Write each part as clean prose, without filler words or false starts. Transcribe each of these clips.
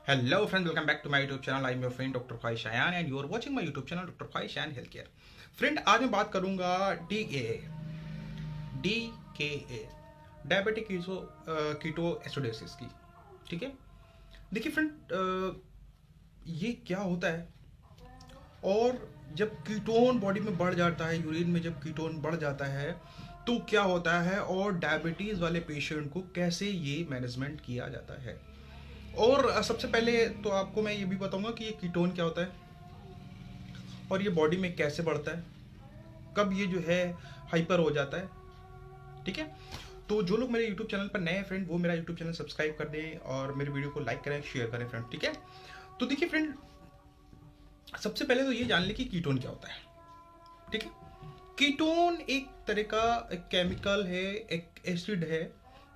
Hello friends, welcome back to my YouTube channel. I am your friend Dr. Khwahish Ayan and you are watching my YouTube channel Dr. Khwahish Ayan Healthcare. Friend आज मैं बात करूंगा DKA diabetic keto acidosis की। ठीक है, देखिए friend, ये क्या होता है और जब कीटोन बॉडी में बढ़ जाता है, यूरिन में जब कीटोन बढ़ जाता है तो क्या होता है और डायबिटीज़ वाले पेशेंट को कैसे ये मैनेजमेंट किया जाता है। और सबसे पहले तो आपको मैं ये भी बताऊंगा कि ये कीटोन क्या होता है और ये बॉडी में कैसे बढ़ता है, कब ये जो है हाइपर हो जाता है। ठीक है, तो जो लोग मेरे यूट्यूब चैनल पर नए हैं फ्रेंड, वो मेरा यूट्यूब चैनल सब्सक्राइब कर दें और मेरे वीडियो को लाइक करें, शेयर करें फ्रेंड। ठीक है, तो देखिए फ्रेंड, सबसे पहले तो ये जान लें कि कीटोन क्या होता है। ठीक है, कीटोन एक तरह का एक केमिकल है, एक एसिड है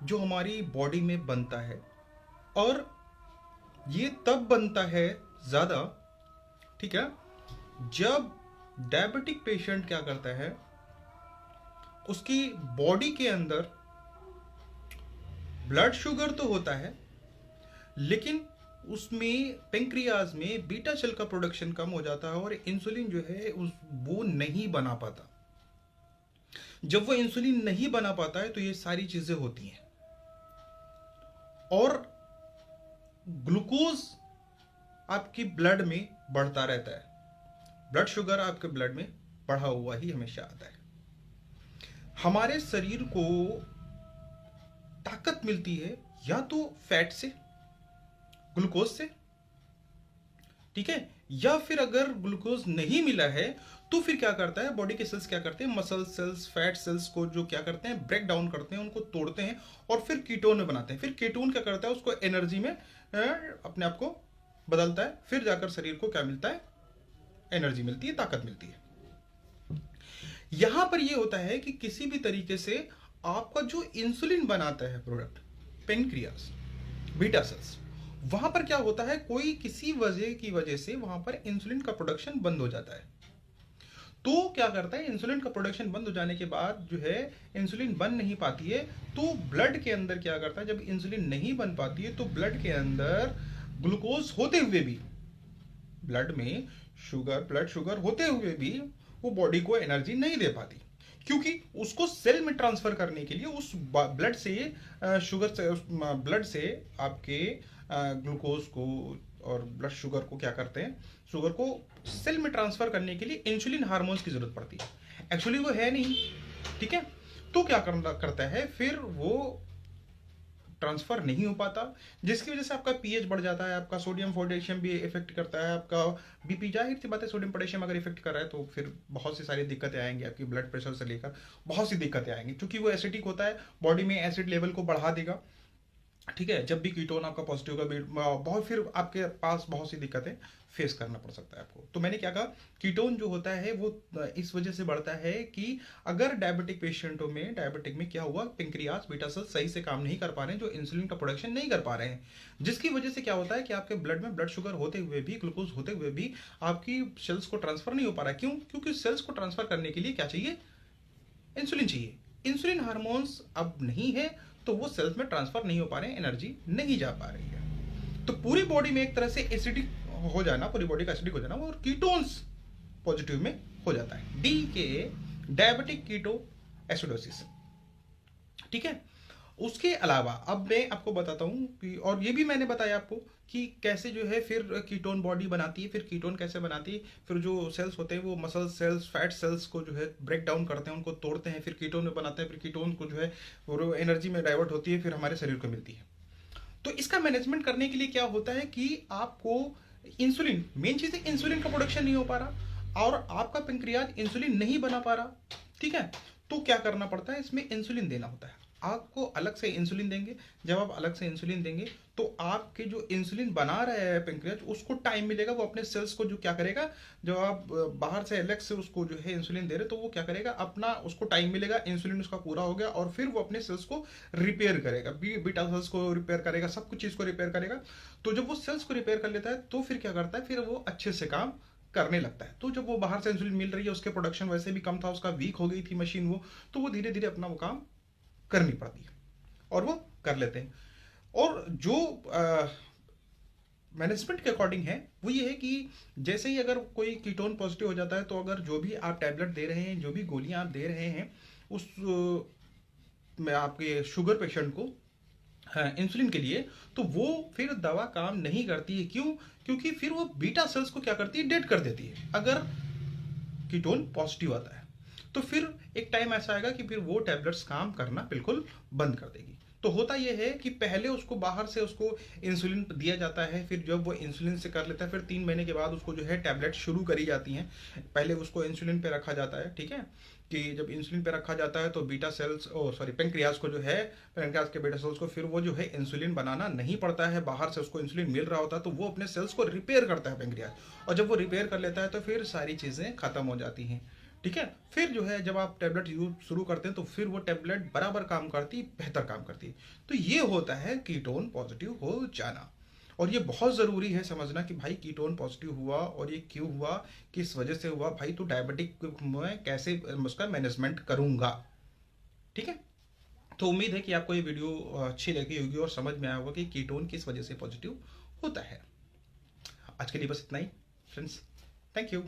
जो हमारी बॉडी में बनता है और ये तब बनता है ज़्यादा, ठीक है, जब डायबिटिक पेशेंट क्या करता है, उसकी बॉडी के अंदर ब्लड शुगर तो होता है लेकिन उसमें पेंक्रियाज में बीटा सेल का प्रोडक्शन कम हो जाता है और इंसुलिन जो है वो नहीं बना पाता। जब वो इंसुलिन नहीं बना पाता है तो ये सारी चीजें होती हैं और ग्लूकोज आपकी ब्लड में बढ़ता रहता है। ब्लड शुगर आपके ब्लड में बढ़ा हुआ ही हमेशा आता है। हमारे शरीर को ताकत मिलती है या तो फैट से, ग्लूकोज से, ठीक है, या फिर अगर ग्लूकोज नहीं मिला है तो फिर क्या करता है, बॉडी के सेल्स क्या करते हैं, मसल सेल्स, फैट सेल्स को जो क्या करते हैं, ब्रेक डाउन करते हैं, उनको तोड़ते हैं और फिर कीटोन में बनाते हैं। फिर कीटोन क्या करता है, उसको एनर्जी में अपने आप को बदलता है, फिर जाकर शरीर को क्या मिलता है, एनर्जी मिलती है, ताकत मिलती है। यहां पर यह होता है कि किसी भी तरीके से आपका जो इंसुलिन बनाता है प्रोडक्ट, पेनक्रियास, बीटा सेल्स, वहां पर क्या होता है, कोई किसी वजह से वहां पर इंसुलिन का प्रोडक्शन बंद हो जाता है। तो क्या करता है, इंसुलिन का प्रोडक्शन बंद हो जाने के बाद जो है इंसुलिन बन नहीं पाती है, तो ब्लड के अंदर क्या करता है, जब इंसुलिन नहीं बन पाती है तो ब्लड के अंदर ग्लूकोज होते हुए भी, ब्लड में ब्लड शुगर होते हुए भी वो बॉडी को एनर्जी नहीं दे पाती, क्योंकि उसको सेल में ट्रांसफर करने के लिए उस ब्लड से शुगर से, ब्लड से आपके ग्लूकोज को और ब्लड शुगर को क्या करते हैं, शुगर को सेल में ट्रांसफर करने के लिए इंसुलिन हार्मोन्स की जरूरत पड़ती है। एक्चुअली वो है नहीं। ठीक है, तो क्या करता है, फिर वो ट्रांसफर नहीं हो पाता, जिसकी वजह से आपका पीएच बढ़ जाता है, आपका सोडियम पोटेशियम भी इफेक्ट करता है, आपका बीपी, जाहिर सी बात है सोडियम पोटेशियम अगर इफेक्ट कर रहा है तो फिर बहुत सी सारी दिक्कतें आएंगी, आपकी ब्लड प्रेशर से लेकर बहुत सी दिक्कतें आएंगी, क्योंकि वो एसिडिक होता है, बॉडी में एसिड लेवल को बढ़ा देगा। ठीक है, जब भी कीटोन आपका पॉजिटिव का बहुत, फिर आपके पास बहुत सी दिक्कतें फेस करना पड़ सकता है आपको। तो मैंने क्या कहा, कीटोन जो होता है वो इस वजह से बढ़ता है कि अगर डायबिटिक पेशेंटों में, डायबिटिक में क्या हुआ, पेंक्रियास, बीटा सेल्स सही से काम नहीं कर पा रहे हैं, जो इंसुलिन का प्रोडक्शन नहीं कर पा रहे हैं, जिसकी वजह से क्या होता है कि आपके ब्लड में ब्लड शुगर होते हुए भी, ग्लूकोज होते हुए भी आपकी सेल्स को ट्रांसफर नहीं हो पा रहा है। क्यों? क्योंकि सेल्स को ट्रांसफर करने के लिए क्या चाहिए, इंसुलिन चाहिए। इंसुलिन हार्मोन्स अब नहीं है तो वो सेल्स में ट्रांसफर नहीं हो पा रहे हैं, एनर्जी नहीं जा पा रही है। तो पूरी बॉडी में एक तरह से एसिडिक हो जाना, पूरी बॉडी का एसिडिक हो जाना और कीटोन्स पॉजिटिव में हो जाता है, डी के डायबिटिक कीटो एसिडोसिस। ठीक है, उसके अलावा अब मैं आपको बताता हूं कि, और ये भी मैंने बताया आपको कि कैसे जो है फिर कीटोन बॉडी बनाती है। फिर कीटोन कैसे बनाती है, फिर जो सेल्स होते हैं वो मसल सेल्स, फैट सेल्स को जो है ब्रेक डाउन करते हैं, उनको तोड़ते हैं, फिर कीटोन में बनाते हैं, फिर कीटोन को जो है वो एनर्जी में डाइवर्ट होती है, फिर हमारे शरीर को मिलती है। तो इसका मैनेजमेंट करने के लिए क्या होता है कि आपको इंसुलिन, मेन चीज है, इंसुलिन का प्रोडक्शन नहीं हो पा रहा और आपका पेंक्रियाज इंसुलिन नहीं बना पा रहा। ठीक है, तो क्या करना पड़ता है, इसमें इंसुलिन देना होता है। आपको अलग से इंसुलिन देंगे, जब आप अलग से इंसुलिन देंगे तो आपके जो इंसुलिन बना रहा है पेंक्रियाज, उसको टाइम मिलेगा, वो अपने सेल्स को जो क्या करेगा, जो आप बाहर से अलग से उसको जो है इंसुलिन दे रहे तो वो क्या करेगा, अपना उसको टाइम मिलेगा, इंसुलिन उसका पूरा हो गया और फिर वो अपने सेल्स को रिपेयर करेगा, बीटा सेल्स को रिपेयर करेगा, सब कुछ चीज को रिपेयर करेगा। तो जब वो सेल्स को रिपेयर कर लेता है तो फिर क्या करता है, फिर वो अच्छे से काम करने लगता है। तो जब वो बाहर से इंसुलिन मिल रही है, उसके प्रोडक्शन वैसे भी कम था, उसका वीक हो गई थी मशीन वो, तो वो धीरे धीरे अपना वो काम करनी पड़ती है और वो कर लेते हैं। और जो मैनेजमेंट के अकॉर्डिंग है वो ये है कि जैसे ही अगर कोई कीटोन पॉजिटिव हो जाता है तो अगर जो भी आप टैबलेट दे रहे हैं, जो भी गोलियां आप दे रहे हैं उस में आपके शुगर पेशेंट को, हाँ, इंसुलिन के लिए, तो वो फिर दवा काम नहीं करती है। क्यों? क्योंकि फिर वो बीटा सेल्स को क्या करती है, डेड कर देती है अगर कीटोन पॉजिटिव आता है। तो फिर एक टाइम ऐसा आएगा कि फिर वो टैबलेट्स काम करना बिल्कुल बंद कर देगी। तो होता यह है कि पहले उसको बाहर से उसको इंसुलिन दिया जाता है, फिर जब वो इंसुलिन से कर लेता है फिर 3 महीने के बाद उसको जो है टैबलेट शुरू करी जाती हैं। पहले उसको इंसुलिन पे रखा जाता है, ठीक है, कि जब इंसुलिन पे रखा जाता है तो बीटा सेल्स, ओ सॉरी, पेंक्रियाज को जो है, पेंक्रियाज के बीटा सेल्स को फिर वो जो है इंसुलिन बनाना नहीं पड़ता है, बाहर से उसको इंसुलिन मिल रहा होता है, तो वो अपने सेल्स को रिपेयर करता है पेंक्रियाज। और जब वो रिपेयर कर लेता है तो फिर सारी चीज़ें खत्म हो जाती हैं, ठीक है। फिर जो है जब आप टैबलेट यूज शुरू करते हैं तो फिर वो टैबलेट बराबर काम करती, बेहतर काम करती है। तो ये होता है कीटोन पॉजिटिव हो जाना। और ये बहुत ज़रूरी है समझना कि भाई कीटोन पॉजिटिव हुआ और ये क्यों हुआ, किस वजह से हुआ, भाई तो डायबिटिक में कैसे उसका मैनेजमेंट करूंगा, ठीक है। तो उम्मीद है कि आपको ये वीडियो अच्छी लगी होगी और समझ में आया होगा कि कीटोन किस वजह से पॉजिटिव होता है। आज के लिए बस इतना ही फ्रेंड्स, थैंक यू।